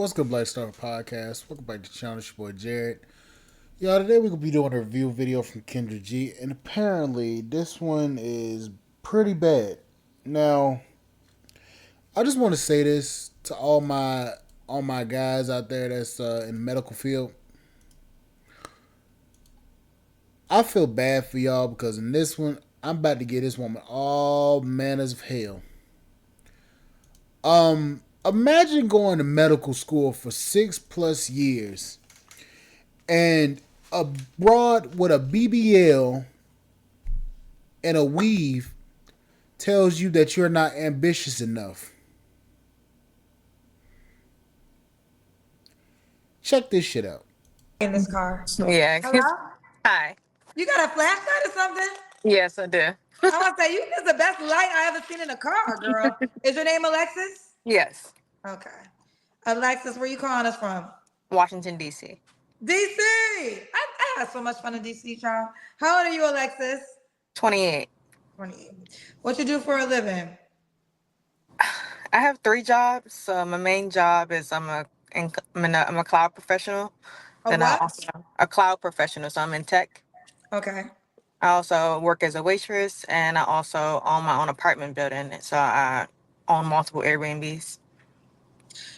What's good, Black Star Podcast? Welcome back to the channel. It's your boy Jared. Y'all, today we're gonna be doing a review video from Kendra G, and apparently this one is pretty bad. Now, I just want to say this to all my guys out there that's in the medical field. I feel bad for y'all because in this one, I'm about to get this woman all manners of hell. Imagine going to medical school for 6+ years and a broad with a BBL and a weave tells you that you're not ambitious enough. Check this shit out. In this car. Yeah. Hello? Hi. You got a flashlight or something? Yes, I do. I want to say, you is the best light I ever seen in a car, girl. Is your name Alexis? Yes. Okay. Alexis, where you calling us from? Washington, D.C. DC. I had so much fun in DC, child. How old are you, Alexis? 28. 28. What you do for a living? I have 3 jobs. So my main job is I'm a cloud professional. A Then I what? also a cloud professional. So I'm in tech. Okay. I also work as a waitress, and I also own my own apartment building. So I own multiple Airbnbs.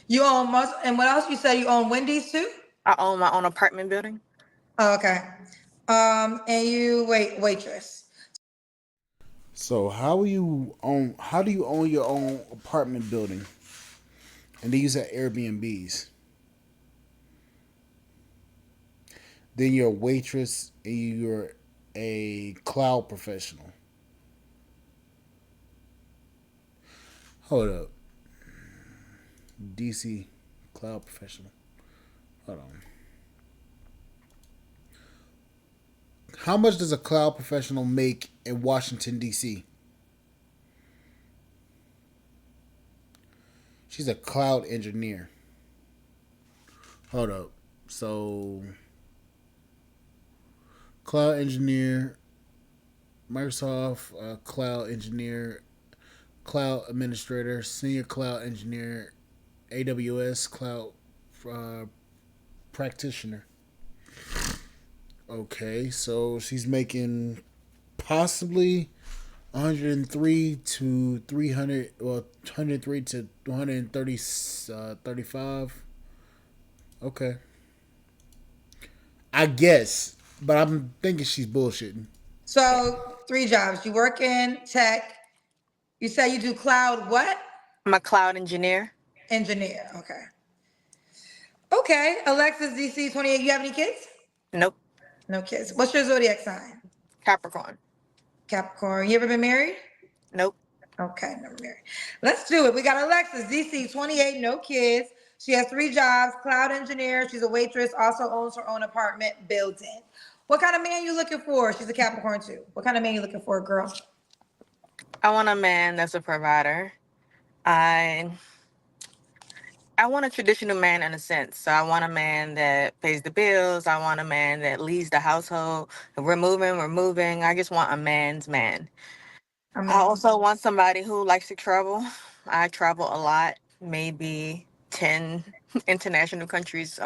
You own most, and what else you said? You own Wendy's too? I own my own apartment building. Oh, okay. And you waitress. So how do you own your own apartment building? And these are Airbnbs. Then you're a waitress and you're a cloud professional. Hold up. DC cloud professional. Hold on. How much does a cloud professional make in Washington, D.C.? She's a cloud engineer. Hold up. So, cloud engineer, Microsoft cloud engineer, cloud administrator, senior cloud engineer, AWS cloud uh, practitioner. Okay, so she's making possibly 103 to 300, well, 103 to 130, 35. Okay. I guess, but I'm thinking she's bullshitting. So 3 jobs. You work in tech. You say you do cloud what? I'm a cloud engineer. Engineer. Okay. Okay. Alexis DC 28. You have any kids? Nope. No kids. What's your zodiac sign? Capricorn. Capricorn. You ever been married? Nope. Okay, never married. Let's do it. We got Alexis DC 28. No kids. She has 3 jobs. Cloud engineer. She's a waitress. Also owns her own apartment building. What kind of man you looking for? She's a Capricorn too. What kind of man you looking for, girl? I want a man that's a provider. I I want a traditional man in a sense. So I want a man that pays the bills. I want a man that leads the household. If we're moving, we're moving. I just want a man's man. I I mean, also want somebody who likes to travel. I travel a lot, maybe 10 international countries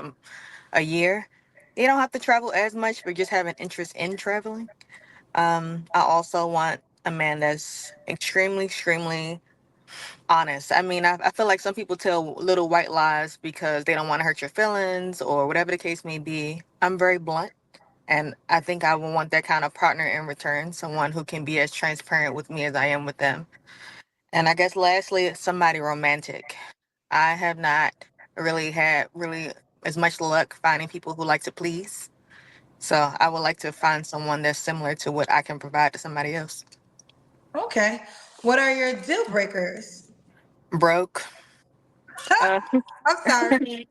a year. You don't have to travel as much, but just have an interest in traveling. I also want a man that's extremely honest. I mean, I feel like some people tell little white lies because they don't want to hurt your feelings or whatever the case may be. I'm very blunt, and I think I would want that kind of partner in return, someone who can be as transparent with me as I am with them. And I guess lastly, somebody romantic. I have not really had really as much luck finding people who like to please. So I would like to find someone that's similar to what I can provide to somebody else. okay. What are your deal breakers? Broke. Uh, I'm sorry.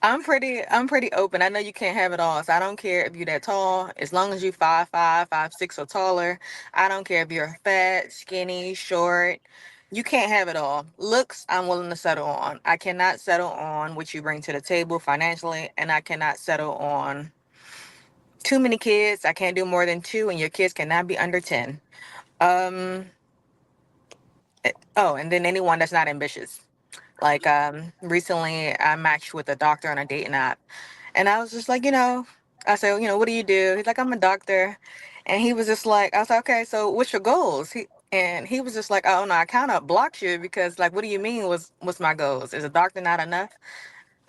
I'm pretty open. I know you can't have it all. So I don't care if you're that tall. As long as you 5'5", 5'6" or taller. I don't care if you're fat, skinny, short. You can't have it all. Looks, I'm willing to settle on. I cannot settle on what you bring to the table financially, and I cannot settle on too many kids. I can't do more than 2, and your kids cannot be under 10. Um, oh, and then anyone that's not ambitious. Like recently I matched with a doctor on a dating app, and I was just like, I said, what do you do? He's like, I'm a doctor, and he was just like, I was like, okay, so what's your goals? He was just like, oh no, I kind of blocked you because like, what do you mean? What's my goals? Is a doctor not enough?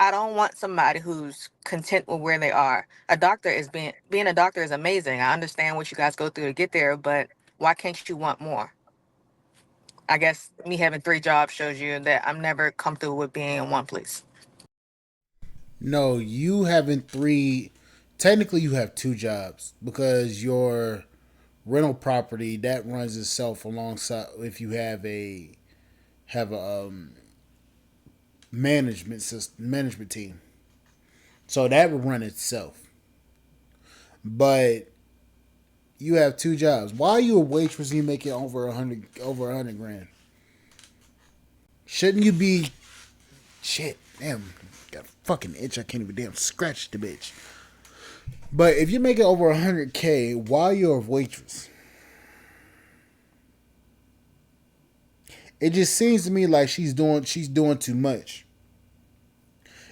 I don't want somebody who's content with where they are. A doctor is being a doctor is amazing. I understand what you guys go through to get there, but why can't you want more? I guess me having three jobs shows you that I'm never comfortable with being in one place. No, you having three. Technically, you have two jobs because your rental property that runs itself alongside. If you have a management team, so that would run itself. But you have two jobs. Why are you a waitress? And you making over 100 grand. Shouldn't you be shit? Damn, got a fucking itch. I can't even damn scratch the bitch. But if you're making over 100K while you're a waitress, it just seems to me like she's doing too much.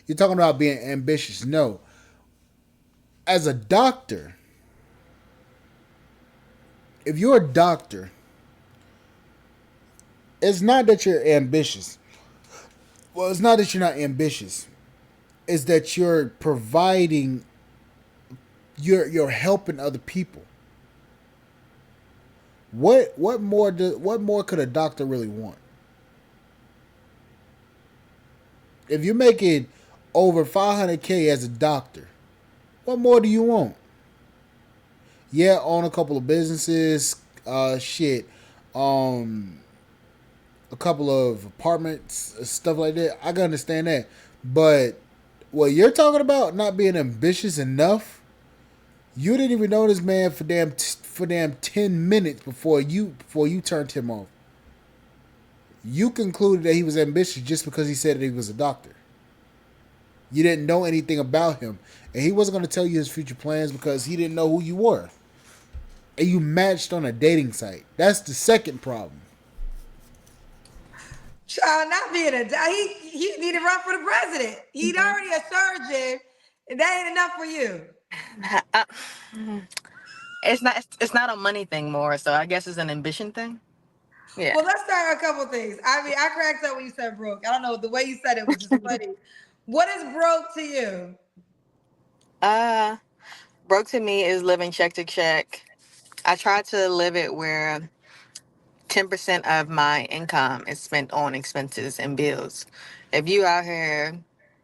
You're talking about being ambitious. No, as a doctor, if you're a doctor, it's not that you're ambitious. Well, it's not that you're not ambitious. It's that you're providing. You're helping other people. What more could a doctor really want? If you're making over 500K as a doctor, what more do you want? Yeah, own a couple of businesses, shit, um, a couple of apartments, stuff like that. I can understand that, but what you're talking about not being ambitious enough, you didn't even know this man for damn 10 minutes before you turned him off. You concluded that he was ambitious just because he said that he was a doctor. You didn't know anything about him, and he wasn't going to tell you his future plans because he didn't know who you were. And you matched on a dating site. That's the second problem. Not being he need to run for the president. He's already a surgeon, and that ain't enough for you. Uh, it's not a money thing more, so I guess it's an ambition thing. Yeah. Well, let's start a couple things. I mean, I cracked up when you said broke. I don't know, the way you said it was just funny. What is broke to you? uh Broke to me is living check to check. I try to live it where 10% of my income is spent on expenses and bills. If you out here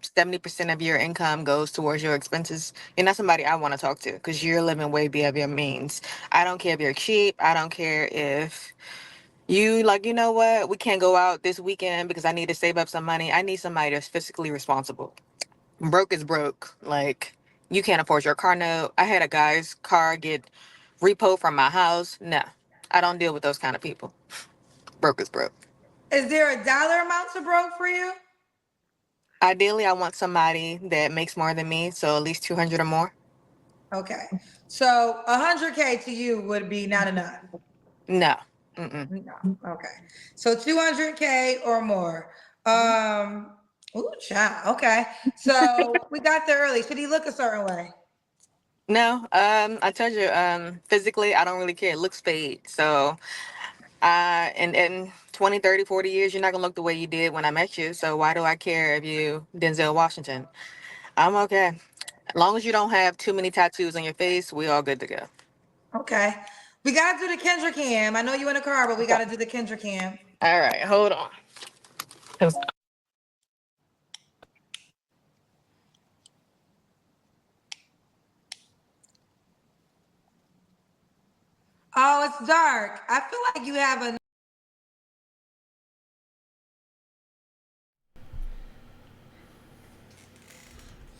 70% of your income goes towards your expenses, you're not somebody I want to talk to because you're living way beyond your means. I don't care if you're cheap. I don't care if you like, you know what, we can't go out this weekend because I need to save up some money. I need somebody that's fiscally responsible. Broke is broke. Like, you can't afford your car note. I had a guy's car get repo from my house. No, I don't deal with those kind of people. Broke is broke. Is there a dollar amount to broke for you? Ideally, I want somebody that makes more than me, so at least 200 or more. Okay. So 100K to you would be not enough. No. Mm-mm. No. Okay. So 200K or more. Ooh, child. Okay. So we got there early. Should he look a certain way? No, I told you, physically, I don't really care. It looks fade. So, in 20, 30, 40 years, you're not gonna look the way you did when I met you. So why do I care if you Denzel Washington? I'm okay. As long as you don't have too many tattoos on your face, we all good to go. Okay. We gotta do the Kendrick cam. I know you in the car, but we gotta do the Kendrick cam. All right, hold on. Oh, it's dark. I feel like you have a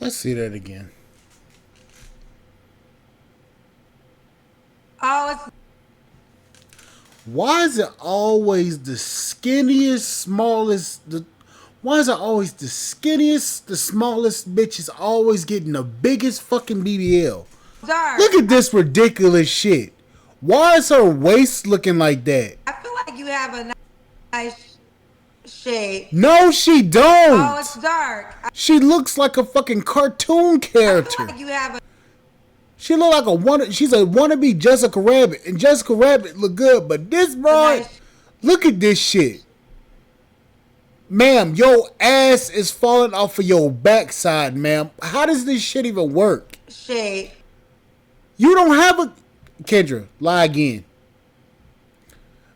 Let's see that again. oh, it's Why is it always the skinniest, smallest? Why is it always the skinniest, the smallest bitches always getting the biggest fucking BBL? dark. Look at this ridiculous shit. Why is her waist looking like that? I feel like you have a nice. shade. No, she Oh, it's don't. dark. She looks like a fucking cartoon I feel character. like you have She look like she's a wannabe Jessica Rabbit, and Jessica Rabbit look good, but this a broad, nice look at this shit. Ma'am, your ass is falling off of your backside, ma'am. How does this shit even work? shade. You don't have a... Kendra, lie again.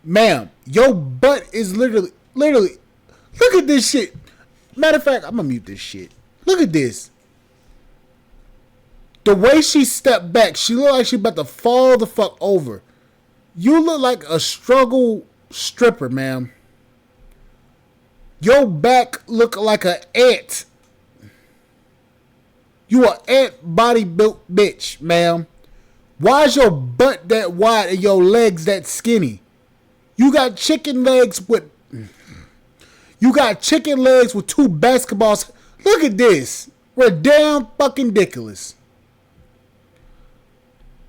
Ma'am, your butt is literally, look at this shit. Matter of fact, I'm gonna mute this shit. Look at this. The way she stepped back, she looked like she about to fall the fuck over. You look like a struggle stripper, ma'am. Your back look like an ant. You a ant body built bitch, ma'am. Why is your butt that wide and your legs that skinny? You got chicken legs with two basketballs. Look at this. We're damn fucking ridiculous.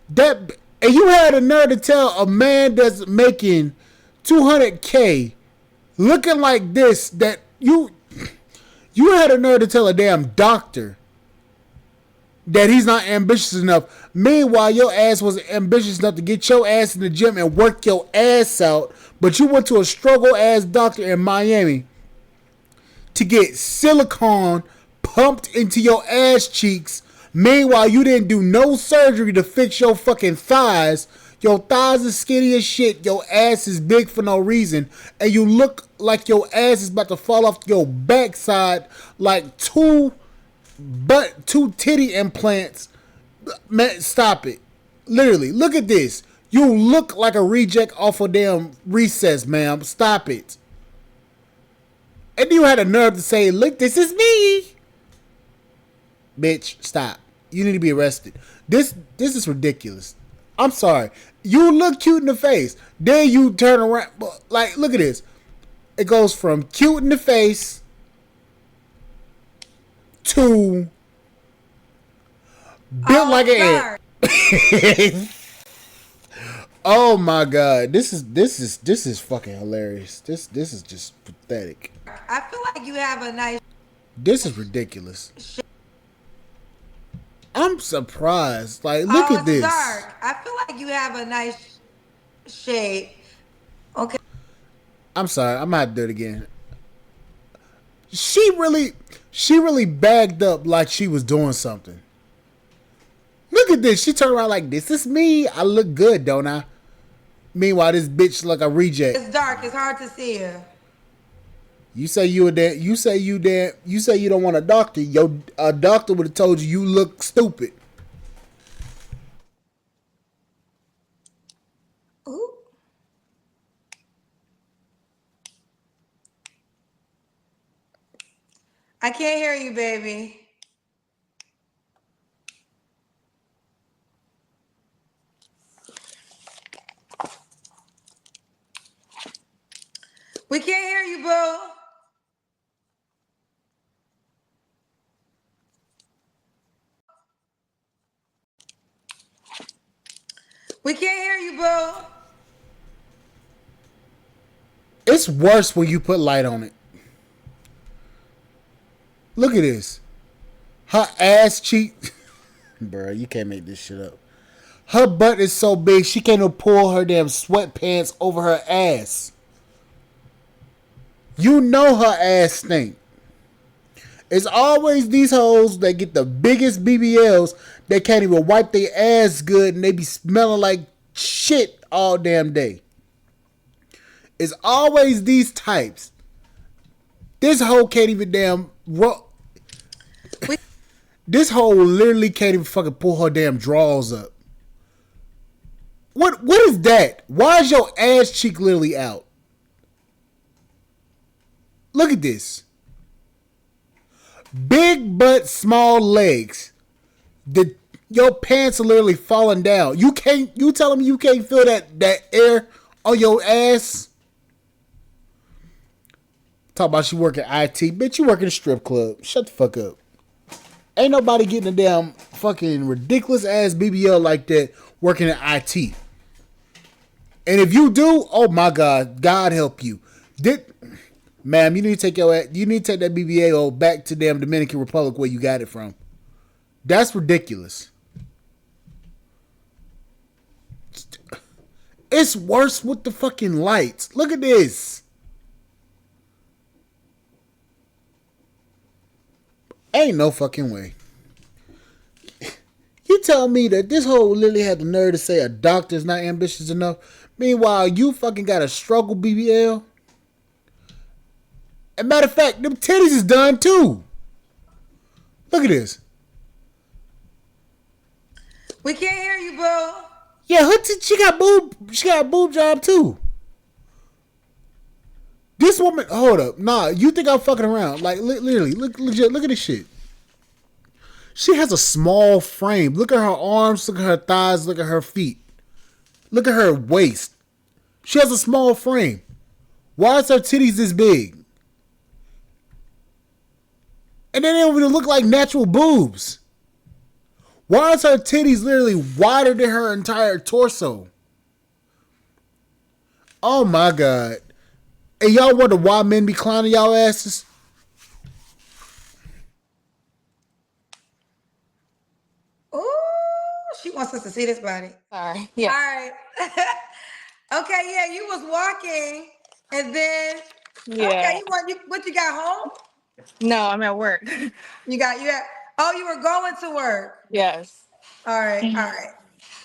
That, and you had a nerve to tell a man that's making 200K looking like this that you had a nerve to tell a damn doctor that he's not ambitious enough. Meanwhile, your ass wasn't ambitious enough to get your ass in the gym and work your ass out, but you went to a struggle ass doctor in Miami to get silicone pumped into your ass cheeks. Meanwhile, you didn't do no surgery to fix your fucking thighs. Your thighs are skinny as shit. Your ass is big for no reason. And you look like your ass is about to fall off your backside like two titty implants. Man, stop it. Literally, look at this. You look like a reject off a damn recess, ma'am. Stop it. And you had a nerve to say, look, this is me. Bitch, stop. You need to be arrested. This is ridiculous. I'm sorry. You look cute in the face. Then you turn around. Like, look at this. It goes from cute in the face to built like an ant. Oh my god. This is fucking hilarious. This is just pathetic. I feel like you have a nice This is ridiculous. I'm surprised. Like, look at this. dark. I feel like you have a nice shade. Okay. I'm sorry. I'm not do it again. She really bagged up like she was doing something. Look at this. She turned around like, this is me. I look good, don't I? Meanwhile, this bitch like a reject. It's dark. It's hard to see you. You say you don't want a doctor. A doctor would have told you look stupid. Ooh. I can't hear you, baby. We can't hear you, boo. We can't hear you, boo. It's worse when you put light on it. Look at this. Her ass cheek. Bruh, you can't make this shit up. Her butt is so big she can't even pull her damn sweatpants over her ass. You know her ass stink. It's always these hoes that get the biggest BBLs that can't even wipe their ass good and they be smelling like shit all damn day. It's always these types. This hoe can't even damn... This hoe literally can't even fucking pull her damn drawers up. What is that? Why is your ass cheek literally out? Look at this. Big butt, small legs. Your pants are literally falling down. You telling me you can't feel that air on your ass? Talk about you work at IT. Bitch, you work in a strip club. Shut the fuck up. Ain't nobody getting a damn fucking ridiculous ass BBL like that working at IT. And if you do, oh my God, God help you. Ma'am, you need to take that BBL back to damn Dominican Republic where you got it from. That's ridiculous. It's worse with the fucking lights. Look at this. Ain't no fucking way. You tell me that this whole Lily had the nerve to say a doctor's not ambitious enough. Meanwhile, you fucking got a struggle BBL. As a matter of fact, them titties is done too. Look at this. We can't hear you, boo. Yeah, she got a boob job too. This woman, hold up, nah, you think I'm fucking around? Like literally, legit, look at this shit. She has a small frame. Look at her arms, look at her thighs, look at her feet. Look at her waist. She has a small frame. Why is her titties this big? And they don't even look like natural boobs. Why is her titties literally wider than her entire torso? Oh my god. And y'all wonder why men be clowning y'all asses? Ooh, she wants us to see this body. Sorry. Yeah. All right. Okay, yeah, you was walking, and then Yeah. okay, what you got home? No, I'm at work. You got oh, you were going to work. Yes. All right.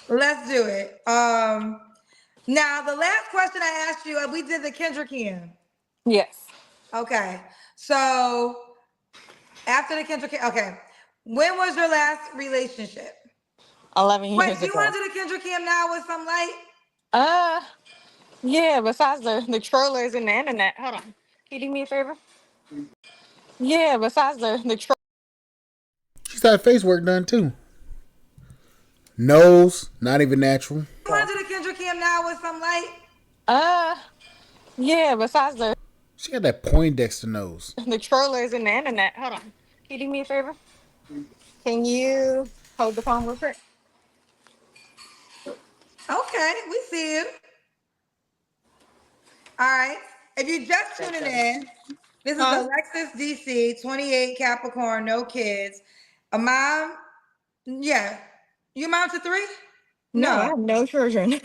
Let's do it. Now the last question I asked you, we did the Kendra Kim. Yes. Okay, so after the Kendra Kim, okay, when was your last relationship? 11 Wait, years you ago. want to do the Kendra Kim now with some light? Uh, yeah. Besides the trollers and the internet. Hold on. Can you do me a favor? Yeah. Besides the She's got face work done too. Nose, not even natural. You want to do the Kendra Kim now with some light? uh, yeah. Besides She got that Poindexter nose. the trollers and the internet. Hold on. Can you do me a favor? Can you hold the phone real quick? Okay, we see you. All right. If you just tuning in, this is Huh? Alexis DC, 28 Capricorn, no kids. A mom, yeah. You mom to three? No, I No, have no children.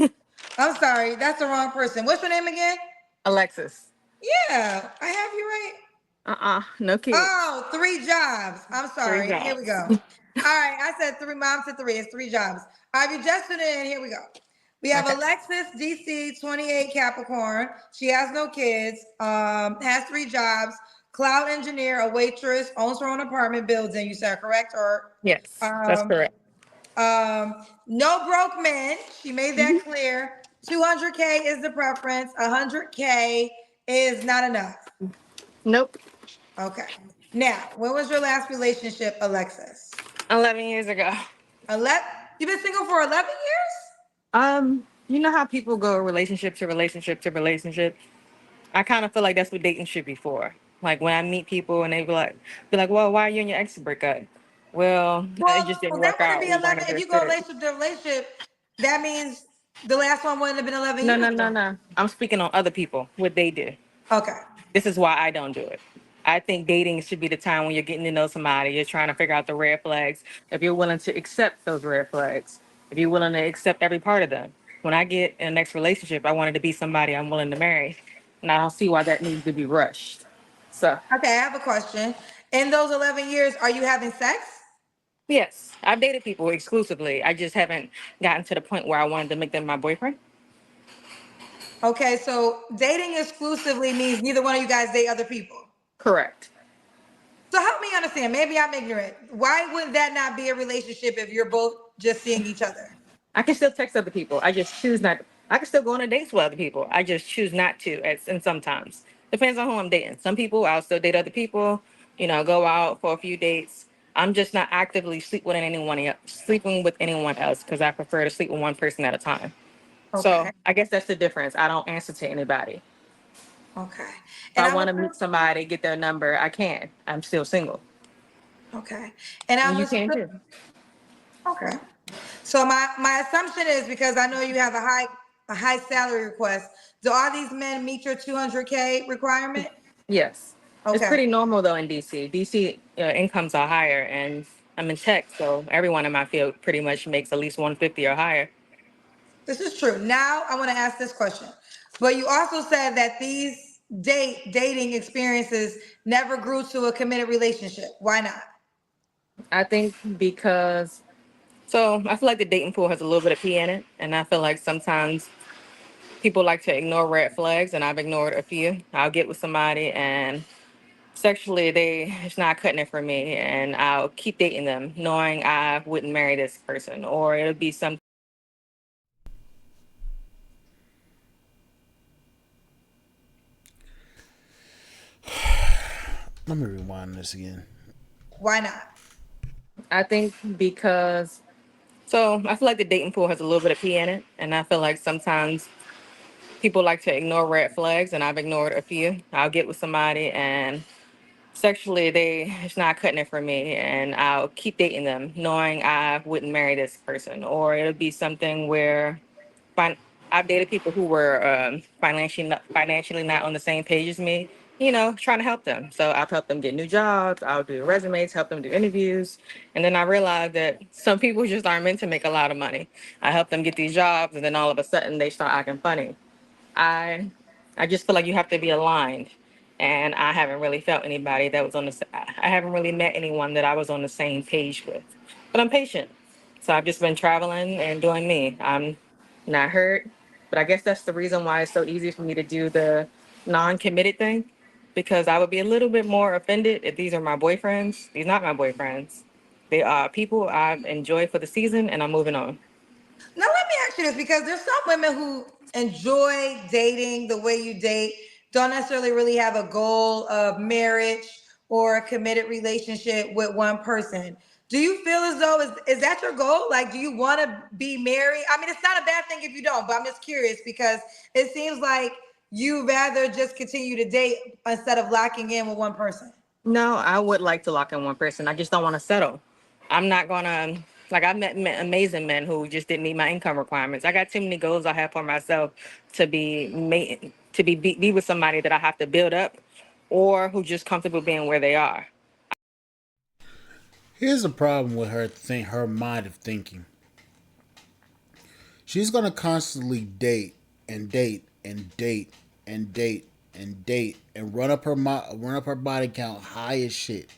I'm sorry. That's the wrong person. What's your name again? Alexis. Yeah, I have you right. No kids. Oh, three jobs. I'm Three sorry. Here we jobs. go. All right, I said three. Mom said three. It's three jobs. All right, if you just tuned in, here we go. We have Okay. Alexis DC, 28 Capricorn. She has no kids. Has three jobs. Cloud engineer, a waitress, owns her own apartment building. You said correct or Yes, that's um correct. no broke men. She made Mhm. that clear. 200K is the preference. 100K is not enough. Nope. Okay. Now, when was your last relationship, Alexis? 11 years ago. 11. You've been single for 11 years? You know how people go relationship to relationship to relationship? I kind of feel like that's what dating should be for. Like when I meet people and they be like, well, why are you and your ex break up? Well, it just didn't Well, that work wouldn't out. be We weren't 11. a If good you go fit. relationship to relationship, that means the last one wouldn't have been 11 No, years no, no, ago. no. I'm speaking on other people, what they do. Okay. This is why I don't do it. I think dating should be the time when you're getting to know somebody, you're trying to figure out the red flags. If you're willing to accept those red flags, if you're willing to accept every part of them. When I get in the next relationship, I want it to be somebody I'm willing to marry. And I don't see why that needs to be rushed. So, Okay, I have a question. In those 11 years, are you having sex? yes, I've dated people exclusively. I just haven't gotten to the point where I wanted to make them my boyfriend. Okay, so dating exclusively means neither one of you guys date other people. Correct. So help me understand. Maybe I'm ignorant. Why would that not be a relationship if you're both just seeing each other? I can still text other people. I just choose not. I can still go on a dates with other people. I just choose not to. And sometimes depends on who I'm dating. Some people I'll still date other people. Go out for a few dates. I'm just not actively sleeping with anyone else because I prefer to sleep with one person at a time. Okay. So I guess that's the difference. I don't answer to anybody. Okay. If And I I'm want to meet somebody, get their number, I can. I'm still single. okay. And And I'm you can too. okay. So my assumption is because I know you have a high salary request. Do all these men meet your 200K requirement? Yes. It's Okay. pretty normal though in DC. DC incomes are higher, and I'm in tech, so everyone in my field pretty much makes at least 150 or higher. This is true. Now I want to ask this question. But you also said that these dating experiences never grew to a committed relationship. Why not? I think because so I feel like the dating pool has a little bit of pee in it, and I feel like sometimes people like to ignore red flags, and I've ignored a few. I'll get with somebody and sexually they it's not cutting it for me, and I'll keep dating them knowing I wouldn't marry this person, or it'll be something. Let me rewind this again. Why not? I think because so I feel like the dating pool has a little bit of pee in it, and I feel like sometimes people like to ignore red flags, and I've ignored a few. I'll get with somebody and sexually they it's not cutting it for me, and I'll keep dating them knowing I wouldn't marry this person, or it'll be something where fin- I've dated people who were financially not on the same page as me, trying to help them. So I've helped them get new jobs, I'll do resumes, help them do interviews, and then I realized that some people just aren't meant to make a lot of money. I help them get these jobs, and then all of a sudden they start acting funny. I I just feel like you have to be aligned. And I haven't really felt anybody that was I haven't really met anyone that I was on the same page with. But I'm patient. So I've just been traveling and doing me. I'm not hurt. But I guess that's the reason why it's so easy for me to do the non-committed thing. Because I would be a little bit more offended if these are my boyfriends. These not my boyfriends. They are people I've enjoyed for the season, and I'm moving on. Now let me ask you this, because there's some women who enjoy dating the way you date, don't necessarily really have a goal of marriage or a committed relationship with one person. Do you feel as though is that your goal? Like, do you want to be married? I mean, it's not a bad thing if you don't, but I'm just curious because it seems like you rather just continue to date instead of locking in with one person. No, I would like to lock in one person. I just don't want to settle. I'm not gonna like I've met amazing men who just didn't meet my income requirements. I got too many goals I have for myself to be with somebody that I have to build up, or who just comfortable being where they are. Here's the problem with her mind of thinking. She's gonna constantly date and date and date and date and date and run up her body count high as shit.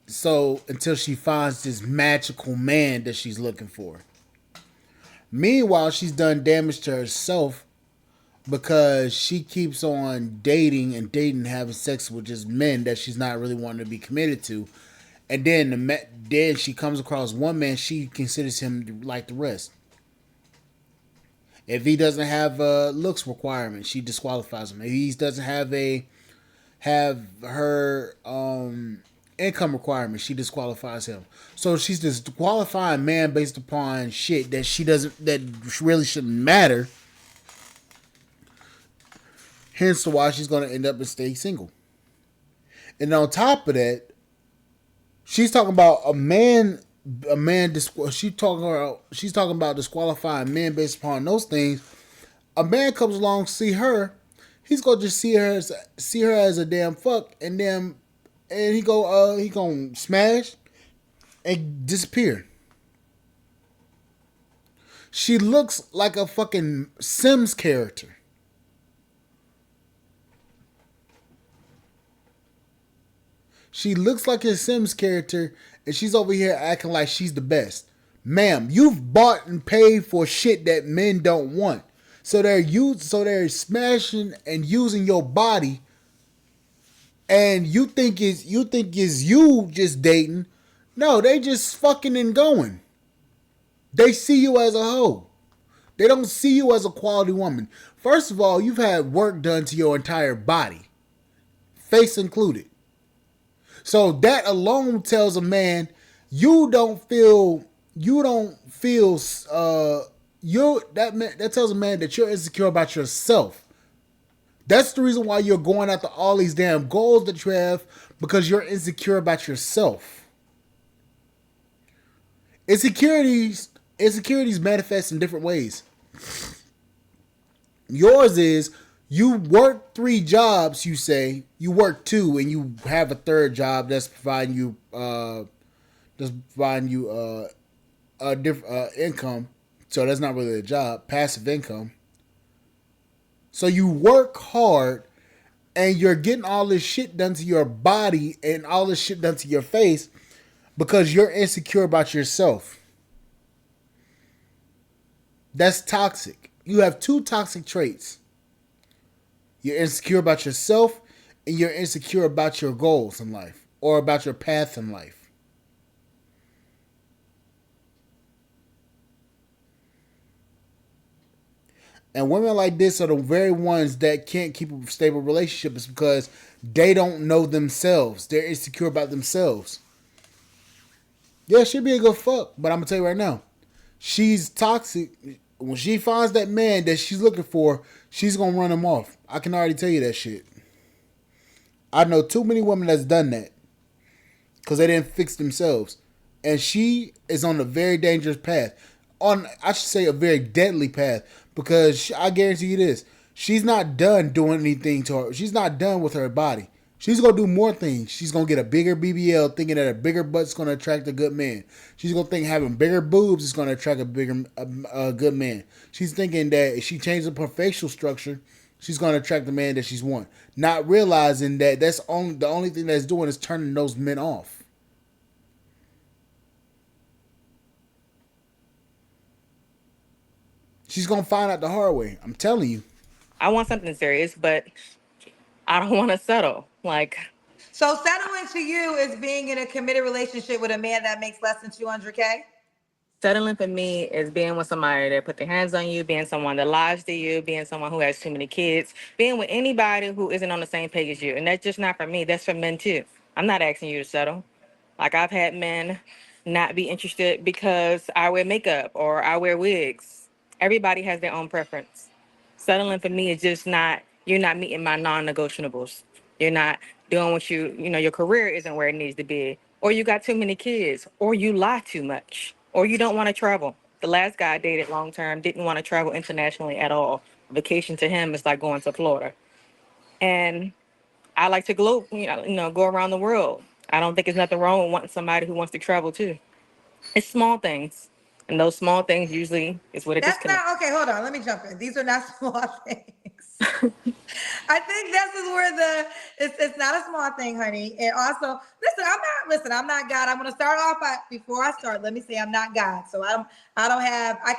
So until she finds this magical man that she's looking for. Meanwhile, she's done damage to herself because she keeps on dating and dating, having sex with just men that she's not really wanting to be committed to. And then she comes across one man she considers him like the rest. If he doesn't have a looks requirement, she disqualifies him. If he doesn't have her income requirement, she disqualifies him. So she's disqualifying man based upon shit that really shouldn't matter. Hence why she's gonna end up and stay single. And on top of that, she's talking about she's talking about disqualifying men based upon those things. A man comes along, see her, he's gonna just see her as a damn fuck, and he gonna smash and disappear. She looks like a fucking Sims character. She looks like a Sims character, and she's over here acting like she's the best. Ma'am, you've bought and paid for shit that men don't want. So they're smashing and using your body, and you think it's you just dating. No, they just fucking and going. They see you as a hoe. They don't see you as a quality woman. First of all, you've had work done to your entire body, face included. So that alone tells a man you don't feel that tells a man that you're insecure about yourself. That's the reason why you're going after all these damn goals that you have, because you're insecure about yourself. Insecurities manifest in different ways. Yours is You work three jobs, you say. You work two, and you have a third job that's providing you a different income. So that's not really a job, passive income. So you work hard, and you're getting all this shit done to your body and all this shit done to your face because you're insecure about yourself. That's toxic. You have two toxic traits. You're insecure about yourself, and you're insecure about your goals in life or about your path in life. And women like this are the very ones that can't keep a stable relationship is because they don't know themselves. They're insecure about themselves. Yeah, she'd be a good fuck, but I'm gonna tell you right now, she's toxic. When she finds that man that she's looking for, she's gonna run him off. I can already tell you that shit. I know too many women that's done that because they didn't fix themselves, and she is on a very dangerous path. On I should say a very deadly path because I guarantee you this: she's not done doing anything to her. She's not done with her body. She's gonna do more things. She's gonna get a bigger BBL, thinking that a bigger butt's gonna attract a good man. She's gonna think having bigger boobs is gonna attract a good man. She's thinking that if she changes up her facial structure, she's gonna attract the man that she's want. Not realizing that the only thing that's doing is turning those men off. She's gonna find out the hard way. I'm telling you. I want something serious, but I don't want to settle. Like, So settling to you is being in a committed relationship with a man that makes less than 200K. settling for me is being with somebody that put their hands on you, being someone that lies to you, being someone who has too many kids, being with anybody who isn't on the same page as you. And that's just not for me. That's for men too. I'm not asking you to settle. Like, I've had men not be interested because I wear makeup or I wear wigs. Everybody has their own preference. Settling for me is just not, you're not meeting my non-negotiables. You're not doing what your career isn't where it needs to be, or you got too many kids, or you lie too much, or you don't want to travel. The last guy I dated long term didn't want to travel internationally at all. Vacation to him is like going to Florida. And I like to go around the world. I don't think there's nothing wrong with wanting somebody who wants to travel too. It's small things. And those small things usually is what a That's disconnect. not okay. Hold on, let me jump in. These are not small things. I think this is where it's not a small thing, honey. And also, listen, I'm not God. I'm gonna start off before I start. Let me say I'm not God. So I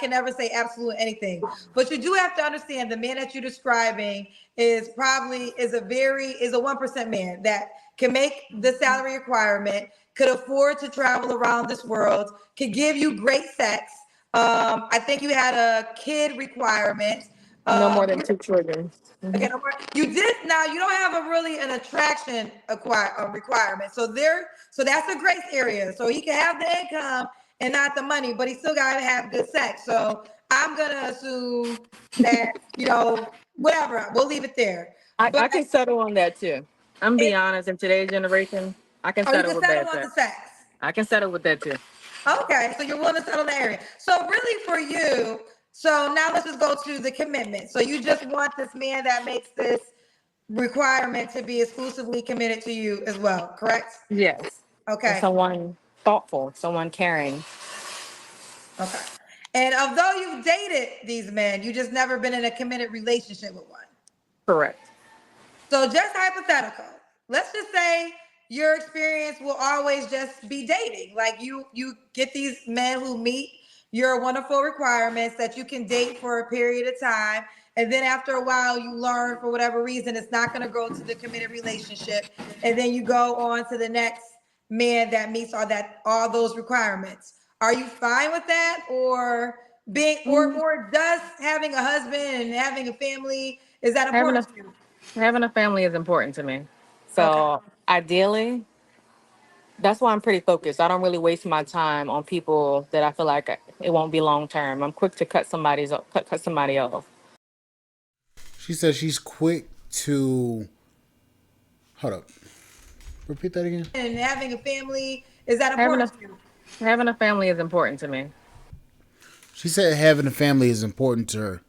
can never say absolute anything. But you do have to understand the man that you're describing is a 1% man that can make the salary requirement, could afford to travel around this world, could give you great sex. I think you had a kid requirement. No more Um, than two children. Okay, Mhm. no more. You did now. You don't have a really an attraction requirement. So that's a grace area. So he can have the income and not the money, but he still got to have good sex. So I'm gonna assume that whatever. We'll leave it there. I But can settle on that too. I'm be it, honest, in today's generation, I can oh, you settle can with settle that on too. the sex. I can settle with that too. Okay, so you're willing to settle in the area. So really for you, so now let's just go to the commitment. So you just want this man that makes this requirement to be exclusively committed to you as well, correct? Yes. And Okay, someone thoughtful, someone caring. okay. And although you've dated these men, you just never been in a committed relationship with one. Correct. So just hypothetical. Let's just say your experience will always just be dating. Like you get these men who meet your wonderful requirements that you can date for a period of time. And then after a while, you learn for whatever reason it's not going to grow to the committed relationship. And then you go on to the next man that meets all those requirements. Are you fine with that? Or being Mm, or does having a husband and having a family, is that Having important a to you? having a family is important to me. Okay. So ideally, that's why I'm pretty focused. I don't really waste my time on people that I feel like it won't be long term. I'm quick to cut somebody off. She says she's quick to. Hold up. Repeat that again. And having a family, is that Having important a to you? having a family is important to me. She said having a family is important to her.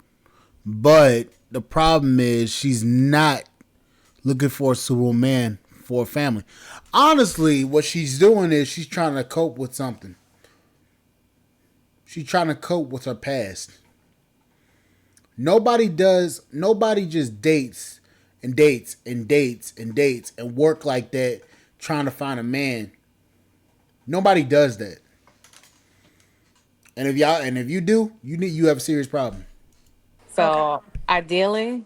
But the problem is she's not looking for a suitable man for a family. Honestly, what she's doing is she's trying to cope with something. She's trying to cope with her past. Nobody just dates and dates and dates and dates and work like that trying to find a man. Nobody does that. And if you do, you have a serious problem. Okay. So ideally,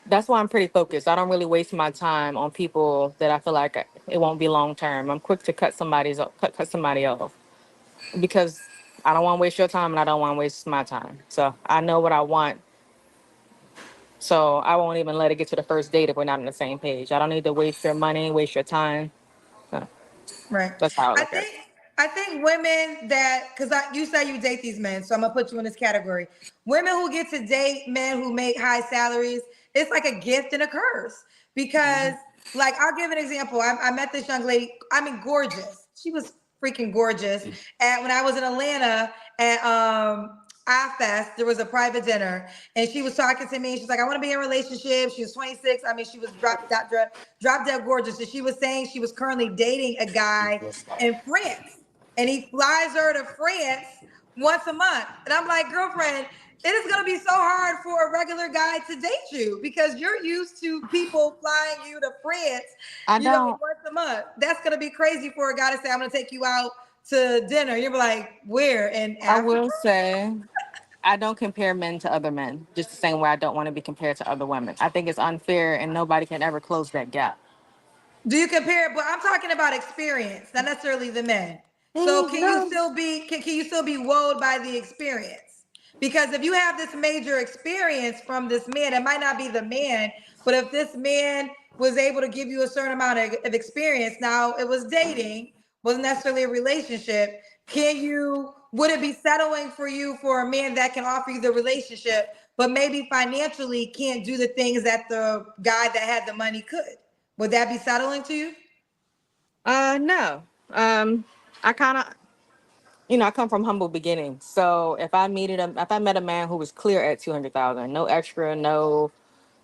that's why I'm pretty focused. I don't really waste my time on people that I feel like it won't be long term. I'm quick to cut somebody off because I don't want to waste your time and I don't want to waste my time. So I know what I want. So I won't even let it get to the first date if we're not on the same page. I don't need to waste your money, waste your time. So Right. that's how I I look at think it. I think women that because you say you date these men, so I'm gonna put you in this category. Women who get to date men who make high salaries, it's like a gift and a curse. Because, like, I'll give an example. I met this young lady. I mean, gorgeous. She was freaking gorgeous. And when I was in Atlanta at iFest, there was a private dinner, and she was talking to me. She's like, I want to be in a relationship. She was 26. I mean, she was drop dead gorgeous. And she was saying she was currently dating a guy in France, and he flies her to France once a month. And I'm like, girlfriend, it is going to be so hard for a regular guy to date you because you're used to people flying you to France, I don't. once a month. That's going to be crazy for a guy to say, I'm going to take you out to dinner. You're like, where? In I Africa? will say I don't compare men to other men, just the same way I don't want to be compared to other women. I think it's unfair and nobody can ever close that gap. Do you compare? But I'm talking about experience, not necessarily the men. So Mm, can you no. still be can you still be wowed by the experience? Because if you have this major experience from this man, it might not be the man, but if this man was able to give you a certain amount of experience, now it was dating, wasn't necessarily a relationship. Can you would it be settling for you for a man that can offer you the relationship, but maybe financially can't do the things that the guy that had the money could? Would that be settling to you? No. I kind of, I come from humble beginnings. So if I met a man who was clear at 200,000, no extra, no,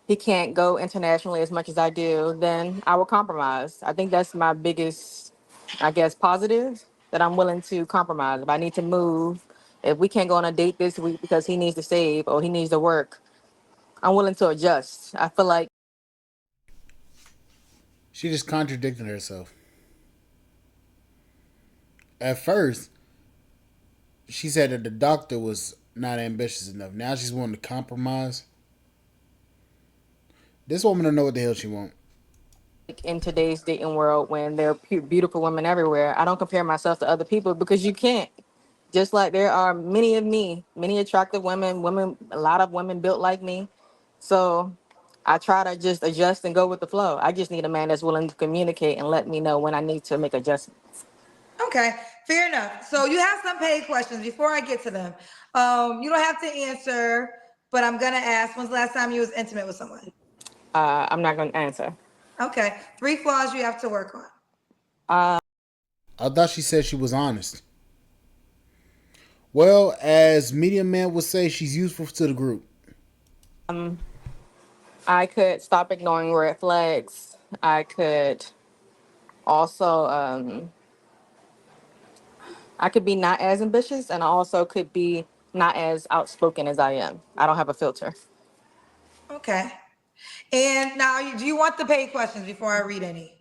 he can't go internationally as much as I do, then I will compromise. I think that's my biggest, I guess, positive that I'm willing to compromise. If I need to move, if we can't go on a date this week because he needs to save or he needs to work, I'm willing to adjust. I feel like She just contradicted herself. At first, she said that the doctor was not ambitious enough. Now she's wanting to compromise. This woman don't know what the hell she want. in today's dating world when there are beautiful women everywhere, I don't compare myself to other people because you can't. Just like there are many of me, many attractive women, a lot of women built like me. So I try to just adjust and go with the flow. I just need a man that's willing to communicate and let me know when I need to make adjustments. Okay, fair enough. So you have some paid questions before I get to them. You don't have to answer, but I'm gonna ask. When's the last time you was intimate with someone? I'm not going to answer. Okay, three flaws you have to work on. I thought she said she was honest. Well, as Media Man would say, she's useful to the group. I could stop ignoring red flags. I could also, I could be not as ambitious, and I also could be not as outspoken as I am. I don't have a filter. Okay. And now, do you want the paid questions before I read any?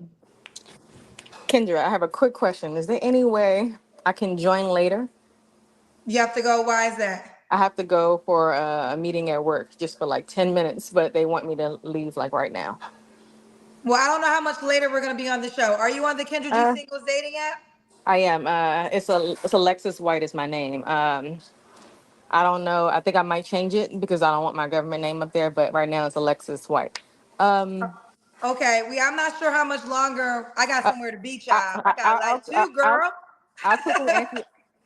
Kendra, I have a quick question. Is there any way I can join later? You have to go. Why is that? I have to go for a meeting at work just for like 10 minutes, but they want me to leave like right now. Well, I don't know how much later we're gonna be on the show. Are you on the Kendra G Uh, Singles dating app? I am. It's Alexis White is my name. I don't know. I think I might change it because I don't want my government name up there, but right now it's Alexis White. Um, Okay, I'm not sure how much longer I got I, somewhere to be, I, child. I I, got I'll, life too, I'll, girl. I'll quickly answer.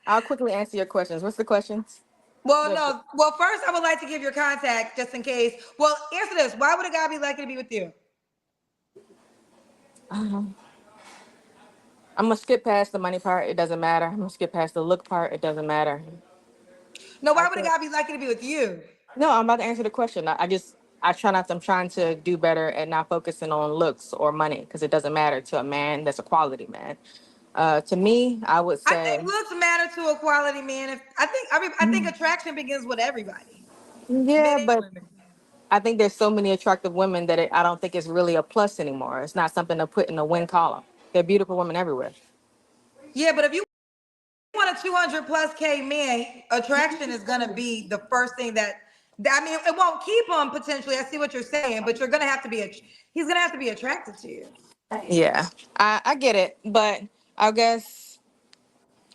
I'll quickly answer your questions. What's the questions? Well, The- no. Well, first, I would like to give your contact just in case. Well, answer this. Why would a guy be likely to be with you? I'm gonna skip past the money part. It doesn't matter. I'm gonna skip past the look part. It doesn't matter. No, I why would a could. guy be likely to be with you? No, I'm about to answer the question. I just I try not. I'm trying to do better at not focusing on looks or money because it doesn't matter to a man that's a quality man. To me, I would I think say, looks matter to a quality man. If I think attraction begins with everybody, men yeah, and but women. I think there's so many attractive women that I don't think it's really a plus anymore. It's not something to put in the win column. There are beautiful women everywhere. Yeah, but if you want a 200 plus K man, attraction is gonna be the first thing I mean, it won't keep him potentially. I see what you're saying, but you're gonna have to he's gonna have to be attracted to you. Yeah, I get it, but I guess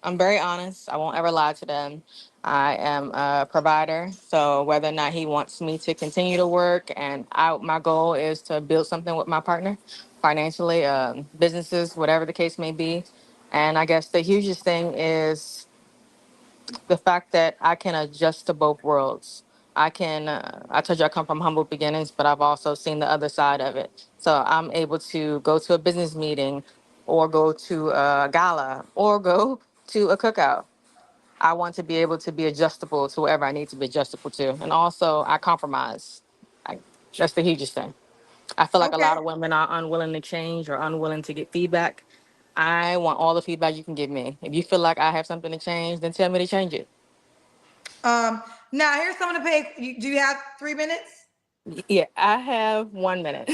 I'm very honest. I won't ever lie to them. I am a provider, so whether or not he wants me to continue to work, and my goal is to build something with my partner, financially, businesses, whatever the case may be. And I guess the hugest thing is the fact that I can adjust to both worlds. I told you I come from humble beginnings, but I've also seen the other side of it. So I'm able to go to a business meeting or go to a gala or go to a cookout. I want to be able to be adjustable to wherever I need to be adjustable to. And also, I compromise. I, that's the hugest thing. I feel like a lot Okay. of women are unwilling to change or unwilling to get feedback. I want all the feedback you can give me. If you feel like I have something to change, then tell me to change it. Now here's someone to pay. Do you have 3 minutes? Yeah, I have 1 minute.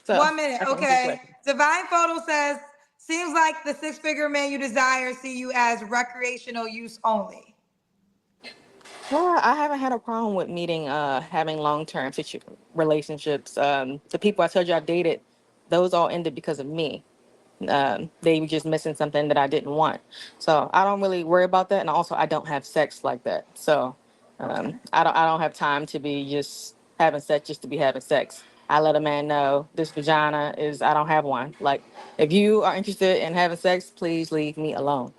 So 1 minute. I can answer your Okay. question. Divine Photo says, seems like the six-figure man you desire see you as recreational use only. Well, I haven't had a problem with meeting, having long-term relationships. The people I told you I've dated, those all ended because of me. They were just missing something that I didn't want. So I don't really worry about that. And also, I don't have sex like that. So Okay. I don't have time to be just having sex just to be having sex. I let a man know this vagina is I don't have one. Like if you are interested in having sex, please leave me alone.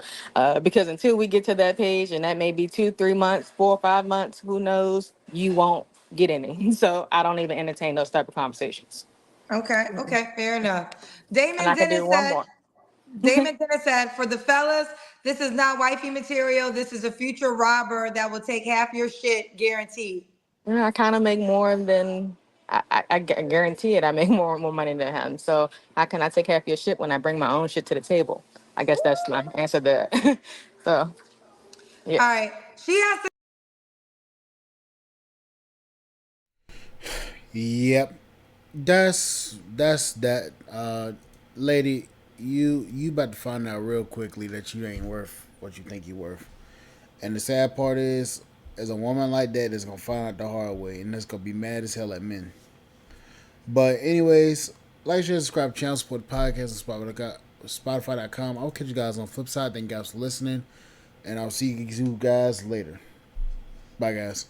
Because until we get to that page, and that may be 2, 3 months, 4 or 5 months, who knows, you won't get any. So I don't even entertain those type of conversations. Okay. Okay. Fair enough. And Damon I could Dennis do one said, more. Damon Dennis said, for the fellas, this is not wifey material. This is a future robber that will take half your shit, guaranteed. Yeah, I kind of make more than I guarantee it. I make more money than him. So how can I take half your shit when I bring my own shit to the table? I guess that's my answer there. So yeah, All right. She has to. Yep. That's that. Lady, you about to find out real quickly that you ain't worth what you think you worth. And the sad part is a woman like that is gonna find out the hard way, and that's gonna be mad as hell at men. But anyways, like, share, subscribe, channel, support the podcast on Spotify.com. I'll catch you guys on the flip side. Thank you guys for listening, and I'll see you guys later. Bye, guys.